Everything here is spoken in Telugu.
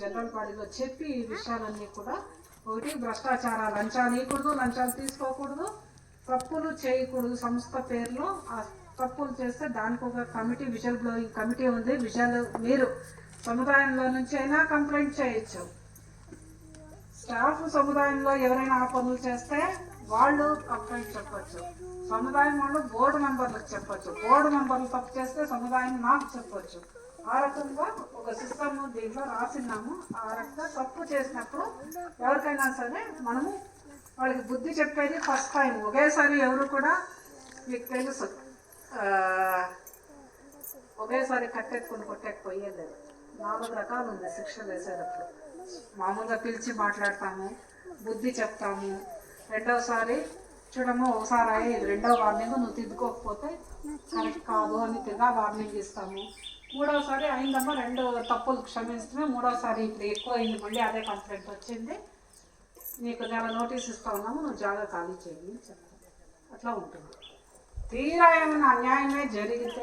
జనరల్ బాడీలో చెప్పి ఈ విషయాలన్నీ కూడా, ఒకటి భ్రష్టాచారాలు, లంచాలు ఇవ్వకూడదు, లంచాలు తీసుకోకూడదు, తప్పులు చేయకూడదు. సంస్థ పేరులో ఆ తప్పులు చేస్తే దానికి ఒక కమిటీ, విజువల్ బ్లోయింగ్ కమిటీ ఉంది. మీరు సముదాయంలో నుంచి అయినా కంప్లైంట్ చేయొచ్చు. స్టాఫ్ సముదాయంలో ఎవరైనా ఆ పనులు చేస్తే వాళ్ళు కంప్లైంట్ చెప్పచ్చు. సముదాయం వాళ్ళు బోర్డు మెంబర్లకు చెప్పచ్చు. బోర్డు మెంబర్లు తప్పు చేస్తే సముదాయం నాకు చెప్పచ్చు. ఆ రకంగా ఒక సిస్టమ్ దీంట్లో రాసిన్నాము. ఆ రకంగా తప్పు చేసినప్పుడు ఎవరికైనా సరే మనము వాళ్ళకి బుద్ధి చెప్పేది ఫస్ట్ టైం. ఒకేసారి ఎవరు కూడా, మీకు తెలుసు, ఒకేసారి కట్టెత్తుకుని కొట్టకపోయేది 4 రకాలు ఉంది శిక్షలు వేసేటప్పుడు. మామూలుగా పిలిచి మాట్లాడతాము, బుద్ధి చెప్తాము. రెండవసారి చూడము, ఒకసారి అయ్యేది, రెండో వార్నింగ్ నువ్వు తిద్దుకోకపోతే కరెక్ట్ కాదు అని తిరిగా వార్నింగ్ ఇస్తాము. మూడవసారి అయిందమ్మా, 2 తప్పులు క్షమిస్తున్నాం, మూడోసారి ఇప్పుడు ఎక్కువ అయింది, మళ్ళీ అదే కంప్లైంట్ వచ్చింది, నీకు నెల నోటీస్ ఇస్తా ఉన్నాము, నువ్వు జాగా ఖాళీ చేయి చెప్తాను. అట్లా ఉంటుంది. తీరా ఏమైనా అన్యాయమే జరిగితే